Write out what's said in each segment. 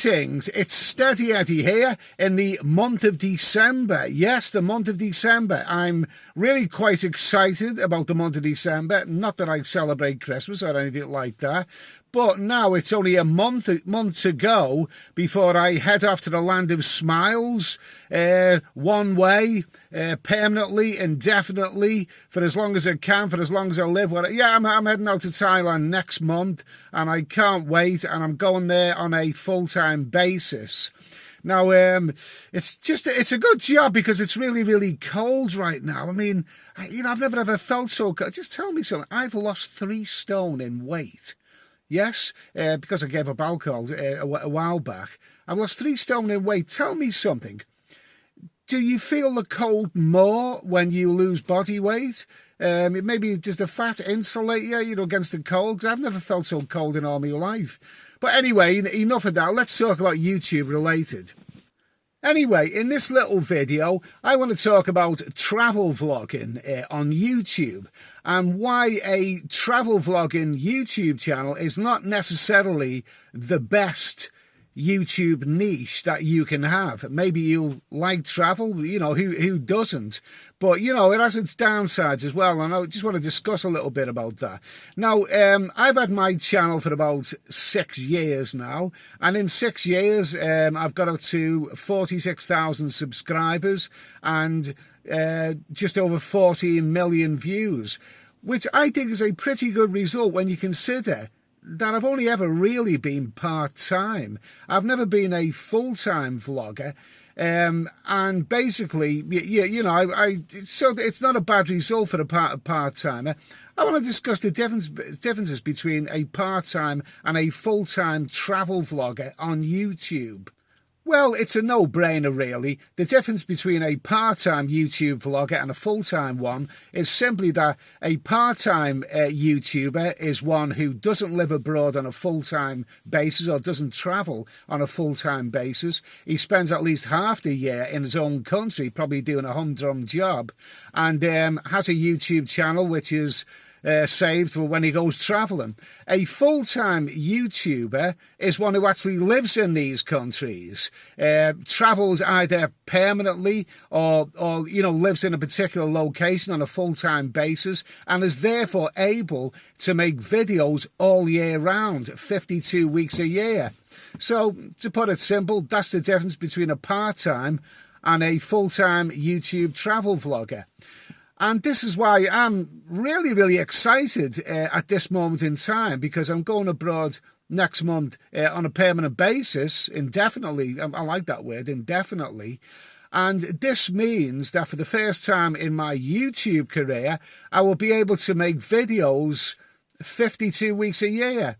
Greetings, it's Steady Eddie here in the month of December. Yes, the month of December. I'm really quite excited about the month of December. Not that I celebrate Christmas or anything like that, but now it's only a month to go before I head off to the land of smiles, one way, permanently, indefinitely, for as long as I can, for as long as I live. Yeah, I'm heading out to Thailand next month, and I can't wait, and I'm going there on a full-time basis. Now, it's a good job because it's really, really cold right now. I mean, I've never ever felt so cold. Just tell me something. I've lost 3 stone in weight. Yes, because I gave up alcohol a while back. I've lost 3 stone in weight. Tell me something. Do you feel the cold more when you lose body weight? Maybe does the fat insulate you, against the cold? 'Cause I've never felt so cold in all my life. But anyway, enough of that. Let's talk about YouTube related. Anyway, in this little video, I want to talk about travel vlogging on YouTube and why a travel vlogging YouTube channel is not necessarily the best YouTube niche that you can have. Maybe you like travel, who doesn't? But, it has its downsides as well, and I just want to discuss a little bit about that. Now, I've had my channel for about 6 years now, and in 6 years, I've got up to 46,000 subscribers and just over 14 million views, which I think is a pretty good result when you consider that I've only ever really been part-time. I've never been a full-time vlogger. And basically, so it's not a bad result for a part-timer. I want to discuss the differences between a part-time and a full-time travel vlogger on YouTube. Well, it's a no-brainer, really. The difference between a part-time YouTube vlogger and a full-time one is simply that a part-time YouTuber is one who doesn't live abroad on a full-time basis or doesn't travel on a full-time basis. He spends at least half the year in his own country, probably doing a humdrum job, and has a YouTube channel which is saved for when he goes travelling. A full-time YouTuber is one who actually lives in these countries, travels either permanently or lives in a particular location on a full-time basis, and is therefore able to make videos all year round, 52 weeks a year. So, to put it simple, that's the difference between a part-time and a full-time YouTube travel vlogger. And this is why I'm really, really excited at this moment in time, because I'm going abroad next month on a permanent basis, indefinitely. I like that word, indefinitely. And this means that for the first time in my YouTube career, I will be able to make videos 52 weeks a year.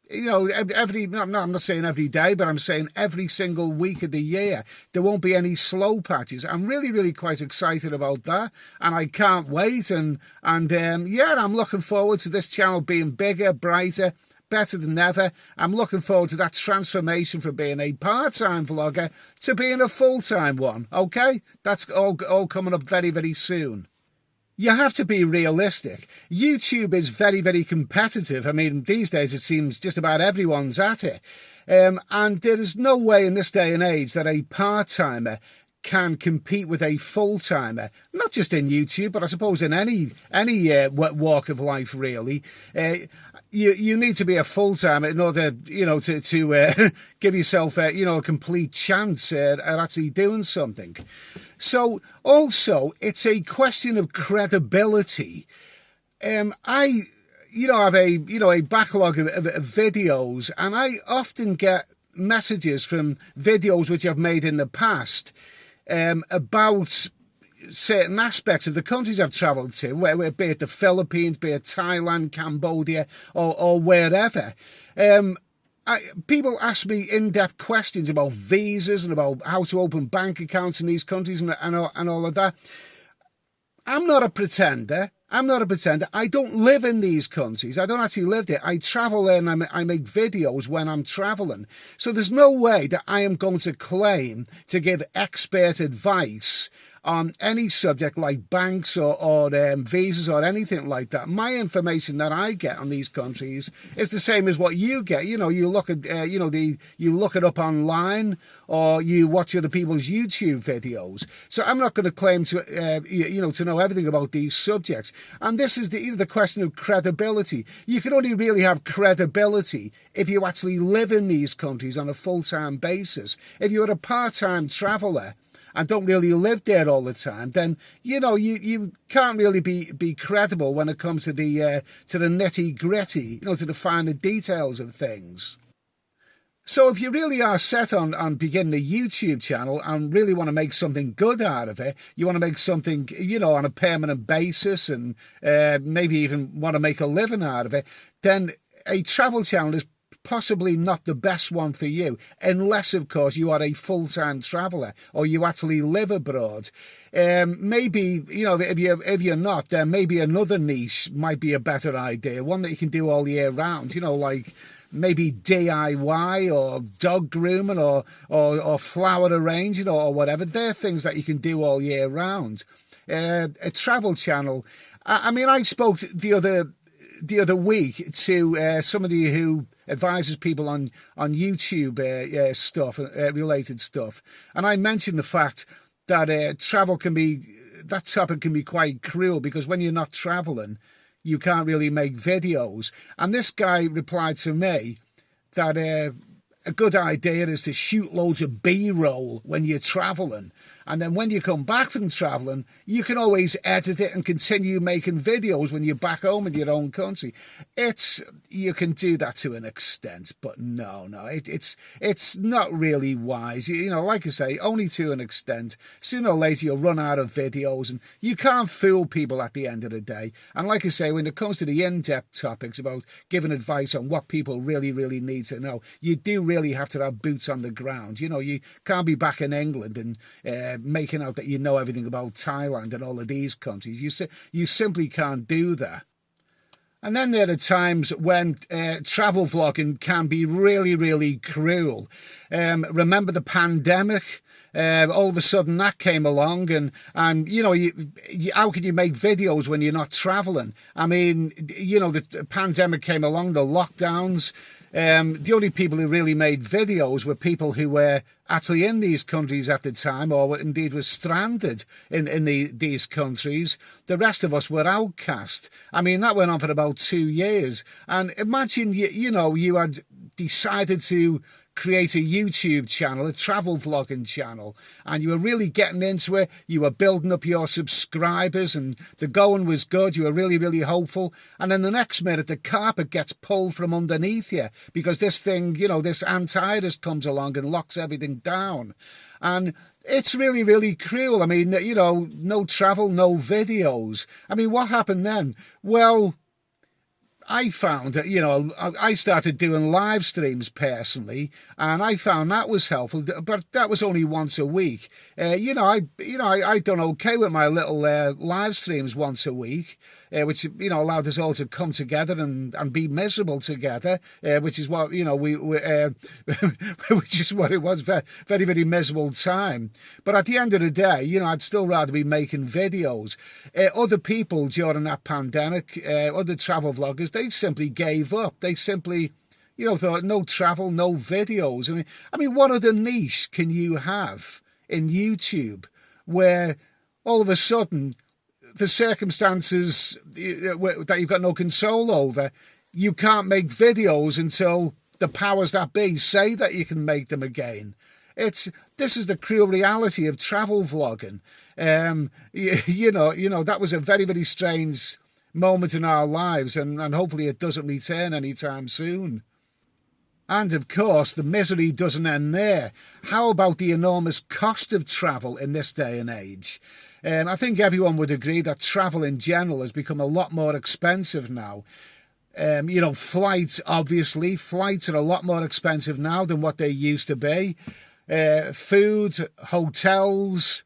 I'm not saying every day, but I'm saying every single week of the year. There won't be any slow patches. I'm really, really quite excited about that, and I can't wait. And I'm looking forward to this channel being bigger, brighter, better than ever. I'm looking forward to that transformation from being a part-time vlogger to being a full-time one. Okay, that's all coming up very, very soon. You have to be realistic. YouTube is very, very competitive. I mean, these days it seems just about everyone's at it. And there is no way in this day and age that a part-timer can compete with a full-timer, not just in YouTube, but I suppose in any walk of life, really. You need to be a full-timer in order, to give yourself, a complete chance at actually doing something. So, also, it's a question of credibility. I have a backlog of videos, and I often get messages from videos which I've made in the past about certain aspects of the countries I've travelled to, be it the Philippines, be it Thailand, Cambodia, or wherever. People ask me in-depth questions about visas and about how to open bank accounts in these countries and all of that. I'm not a pretender. I don't live in these countries. I don't actually live there. I travel there and I make videos when I'm travelling. So there's no way that I am going to claim to give expert advice on any subject like banks or visas or anything like that. My information that I get on these countries is the same as what you get. You know, you look at you look it up online, or you watch other people's YouTube videos. So I'm not going to claim to to know everything about these subjects. And this is the question of credibility. You can only really have credibility if you actually live in these countries on a full-time basis. If you're a part-time traveller and don't really live there all the time, then you can't really be credible when it comes to the nitty gritty, to the finer details of things. So if you really are set on beginning a YouTube channel and really want to make something good out of it, you want to make something, on a permanent basis, and maybe even want to make a living out of it, then a travel channel is possibly not the best one for you, unless, of course, you are a full-time traveller or you actually live abroad. Maybe, if you're not, then maybe another niche might be a better idea, one that you can do all year round, like maybe DIY or dog grooming or flower arranging or whatever. They're things that you can do all year round. A travel channel. I spoke the other week to somebody who advises people on YouTube stuff, related stuff, and I mentioned the fact that travel that topic can be quite cruel, because when you're not traveling, you can't really make videos. And this guy replied to me that a good idea is to shoot loads of B-roll when you're traveling. And then when you come back from traveling, you can always edit it and continue making videos when you're back home in your own country. You can do that to an extent, but no, it's not really wise. Like I say, only to an extent. Sooner or later, you'll run out of videos, and you can't fool people at the end of the day. And like I say, when it comes to the in-depth topics about giving advice on what people really, really need to know, you do really have to have boots on the ground. You can't be back in England and making out that you know everything about Thailand and all of these countries. You simply can't do that. And then there are times when travel vlogging can be really, really cruel. Remember the pandemic? All of a sudden that came along, and how can you make videos when you're not traveling? The pandemic came along, the lockdowns. The only people who really made videos were people who were actually in these countries at the time, or indeed were stranded in these countries. The rest of us were outcast. That went on for about 2 years. And imagine, you had decided to create a YouTube channel, a travel vlogging channel, and you were really getting into it. You were building up your subscribers, and the going was good. You were really, really hopeful. And then the next minute, the carpet gets pulled from underneath you, because this thing, this antivirus comes along and locks everything down. And it's really, really cruel. No travel, no videos. What happened then? Well, I found that, I started doing live streams personally, and I found that was helpful, but that was only once a week. I done okay with my little live streams once a week, which, allowed us all to come together and be miserable together, which is what, which is what it was, very, very, very miserable time. But at the end of the day, I'd still rather be making videos. Other people during that pandemic, other travel vloggers, they simply gave up. They simply, thought no travel, no videos. What other niche can you have in YouTube where all of a sudden, for circumstances that you've got no control over, you can't make videos until the powers that be say that you can make them again? This is the cruel reality of travel vlogging. That was a very, very strange moment in our lives, and hopefully it doesn't return anytime soon. And of course, the misery doesn't end there. How about the enormous cost of travel in this day and age? I think everyone would agree that travel in general has become a lot more expensive now. Flights, obviously. Flights are a lot more expensive now than what they used to be. Food, hotels,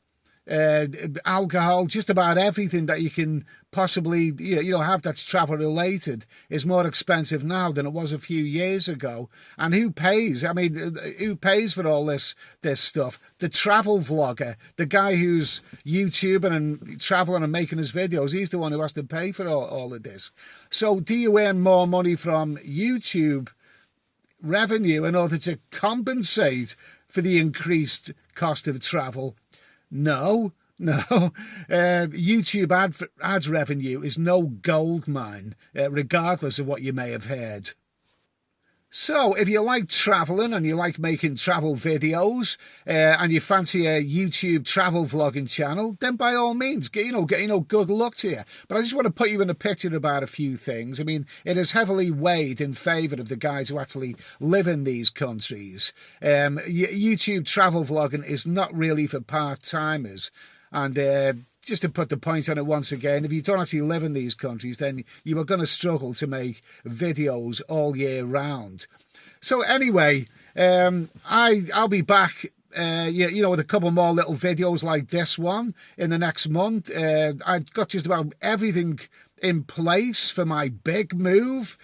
alcohol, just about everything that you can possibly have that's travel related is more expensive now than it was a few years ago. And who pays? I mean, who pays for all this stuff? The travel vlogger, the guy who's YouTubing and traveling and making his videos, he's the one who has to pay for all of this. So do you earn more money from YouTube revenue in order to compensate for the increased cost of travel? No. YouTube ads revenue is no gold mine, regardless of what you may have heard. So if you like travelling and you like making travel videos and you fancy a YouTube travel vlogging channel, then by all means, good luck to you. But I just want to put you in a picture about a few things. I mean, it is heavily weighed in favour of the guys who actually live in these countries. YouTube travel vlogging is not really for part-timers. And just to put the point on it once again, if you don't actually live in these countries, then you are going to struggle to make videos all year round. So anyway, I'll be back, with a couple more little videos like this one in the next month. I've got just about everything in place for my big move.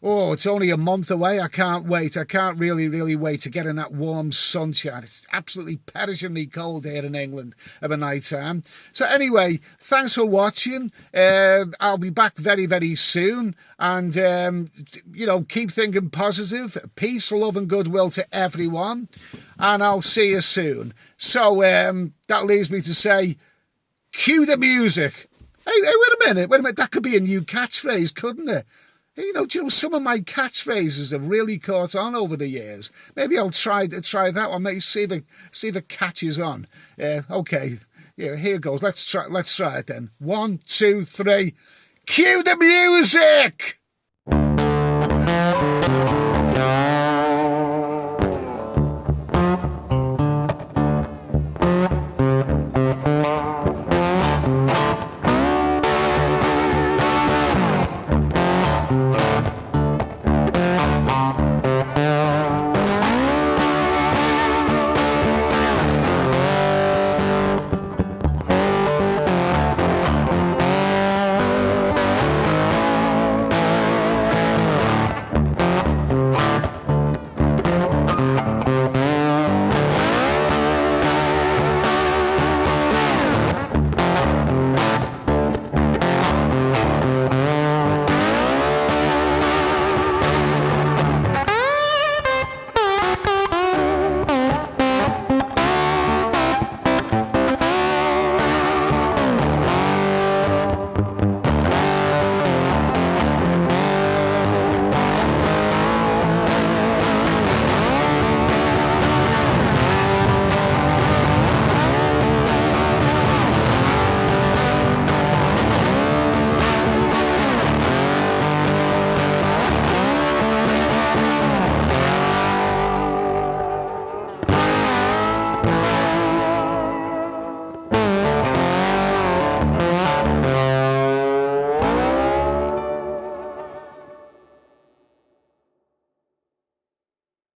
Oh, it's only a month away. I can't wait. I can't really wait to get in that warm sunshine. It's absolutely perishingly cold here in England of a night time. So anyway, thanks for watching. I'll be back very soon. And, keep thinking positive. Peace, love and goodwill to everyone. And I'll see you soon. So that leaves me to say, cue the music. Hey, wait a minute. That could be a new catchphrase, couldn't it? Some of my catchphrases have really caught on over the years. Maybe I'll try that one. Maybe see if it catches on. Okay, here goes. Let's try it then. 1, 2, 3. Cue the music.